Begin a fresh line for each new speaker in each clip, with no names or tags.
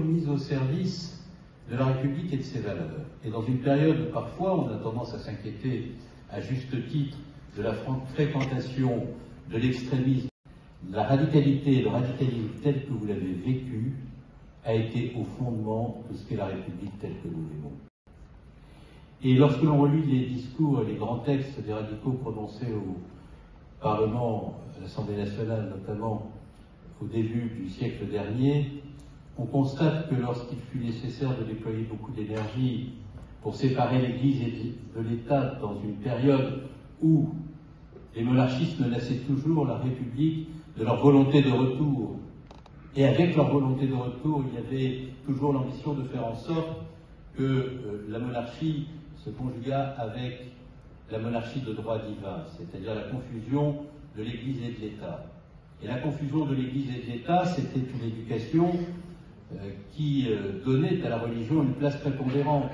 une mise au service de la République et de ses valeurs. Et dans une période où parfois on a tendance à s'inquiéter, à juste titre, de la fréquentation de l'extrémisme, la radicalité et le radicalisme tel que vous l'avez vécu a été au fondement de ce qu'est la République telle que nous l'aimons. Et lorsque l'on relit les discours et les grands textes des radicaux prononcés au Parlement, à l'Assemblée nationale notamment, au début du siècle dernier, on constate que lorsqu'il fut nécessaire de déployer beaucoup d'énergie pour séparer l'Église de l'État dans une période où les monarchistes menaçaient toujours la République de leur volonté de retour, et avec leur volonté de retour, il y avait toujours l'ambition de faire en sorte que la monarchie se conjuguât avec la monarchie de droit divin, c'est-à-dire la confusion de l'Église et de l'État. Et la confusion de l'Église et de l'État, c'était une éducation qui donnait à la religion une place prépondérante.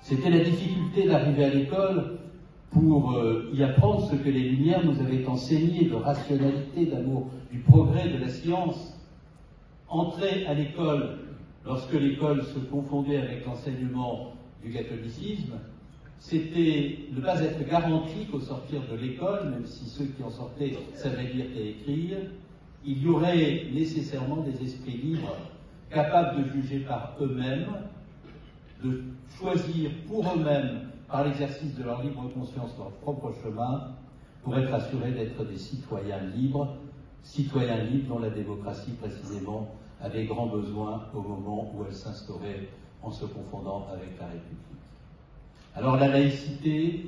C'était la difficulté d'arriver à l'école pour y apprendre ce que les Lumières nous avaient enseigné, de rationalité, d'amour du progrès, de la science. Entrer à l'école, lorsque l'école se confondait avec l'enseignement du catholicisme, c'était ne pas être garanti qu'au sortir de l'école, même si ceux qui en sortaient savaient lire et écrire, il y aurait nécessairement des esprits libres, capables de juger par eux-mêmes, de choisir pour eux-mêmes, par l'exercice de leur libre conscience, leur propre chemin, pour être assurés d'être des citoyens libres dont la démocratie précisément avait grand besoin au moment où elle s'instaurait en se confondant avec la République. Alors la laïcité,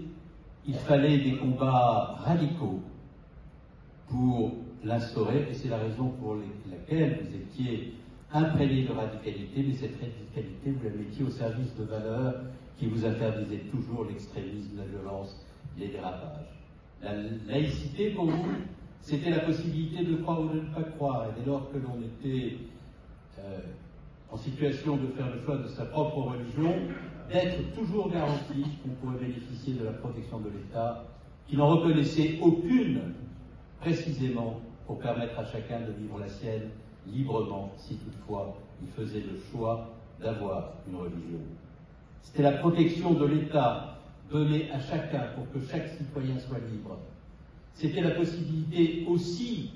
il fallait des combats radicaux pour l'instaurer, et c'est la raison pour laquelle vous étiez imprégné de radicalité, mais cette radicalité, vous la mettiez au service de valeurs qui vous interdisaient toujours l'extrémisme, la violence, les dérapages. La laïcité, pour vous, c'était la possibilité de croire ou de ne pas croire, et dès lors que l'on était en situation de faire le choix de sa propre religion, d'être toujours garanti qu'on pourrait bénéficier de la protection de l'État, qui n'en reconnaissait aucune, précisément pour permettre à chacun de vivre la sienne librement, si toutefois il faisait le choix d'avoir une religion. C'était la protection de l'État donnée à chacun pour que chaque citoyen soit libre. C'était la possibilité aussi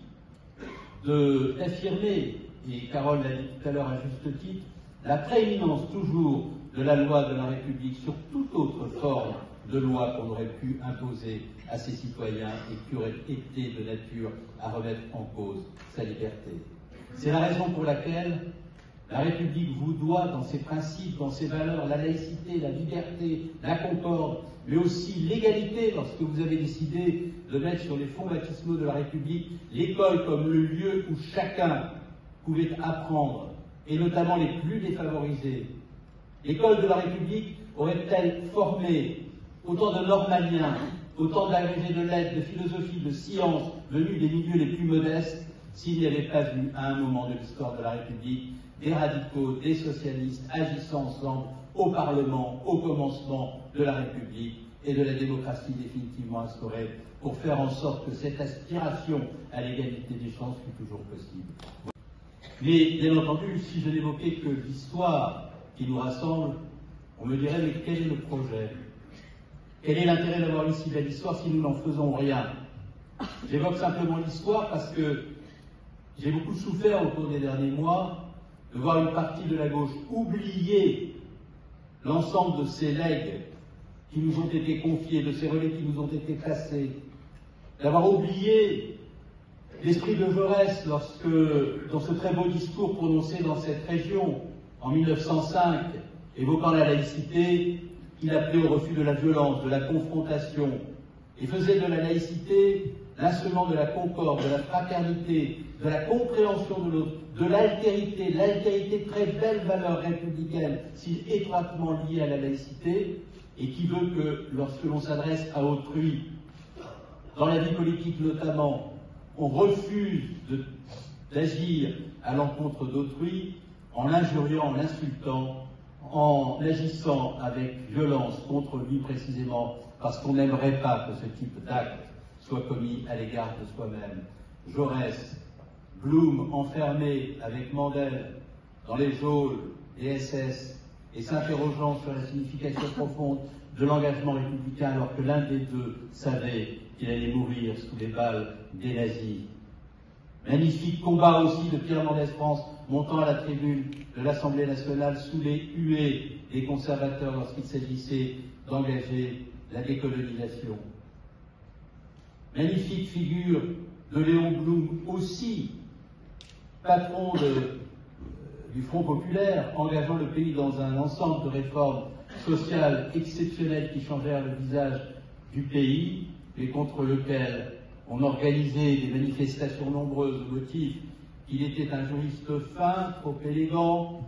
d'affirmer, et Carole l'a dit tout à l'heure à juste titre, la prééminence toujours de la loi de la République sur toute autre forme de loi qu'on aurait pu imposer à ses citoyens et qui aurait été de nature à remettre en cause sa liberté. C'est la raison pour laquelle la République vous doit, dans ses principes, dans ses valeurs, la laïcité, la liberté, la concorde, mais aussi l'égalité, lorsque vous avez décidé de mettre sur les fonds baptismaux de la République l'école comme le lieu où chacun pouvait apprendre, et notamment les plus défavorisés. L'école de la République aurait-elle formé autant de normaliens, autant d'agrégés de lettres, de philosophie, de sciences, venus des milieux les plus modestes, s'il n'y avait pas eu, à un moment de l'histoire de la République, des radicaux, des socialistes agissant ensemble au Parlement, au commencement de la République et de la démocratie définitivement instaurée, pour faire en sorte que cette aspiration à l'égalité des chances fût toujours possible. Mais bien entendu, si je n'évoquais que l'histoire qui nous rassemble, on me dirait, mais quel est le projet? Quel est l'intérêt d'avoir une si belle histoire si nous n'en faisons rien? J'évoque simplement l'histoire parce que j'ai beaucoup souffert au cours des derniers mois de voir une partie de la gauche oublier l'ensemble de ces legs qui nous ont été confiés, de ces relais qui nous ont été passés, d'avoir oublié l'esprit de Jaurès lorsque, dans ce très beau discours prononcé dans cette région en 1905, évoquant la laïcité, il appelait au refus de la violence, de la confrontation, et faisait de la laïcité l'instrument de la concorde, de la fraternité, de la compréhension de l'autre, de l'altérité, très belle valeur républicaine, si étroitement liée à la laïcité, et qui veut que lorsque l'on s'adresse à autrui, dans la vie politique notamment, on refuse d'agir à l'encontre d'autrui en l'injuriant, en l'insultant, en agissant avec violence contre lui précisément, parce qu'on n'aimerait pas que ce type d'acte soit commis à l'égard de soi-même. Jaurès, Blum enfermé avec Mandel dans les geôles des SS et s'interrogeant sur la signification profonde de l'engagement républicain alors que l'un des deux savait qu'il allait mourir sous les balles des nazis. Magnifique combat aussi de Pierre Mendès France montant à la tribune de l'Assemblée nationale sous les huées des conservateurs lorsqu'il s'agissait d'engager la décolonisation. Magnifique figure de Léon Blum aussi, patron du Front populaire, engageant le pays dans un ensemble de réformes sociales exceptionnelles qui changèrent le visage du pays, et contre lequel on organisait des manifestations nombreuses au motif qu'il était un juriste fin, trop élégant,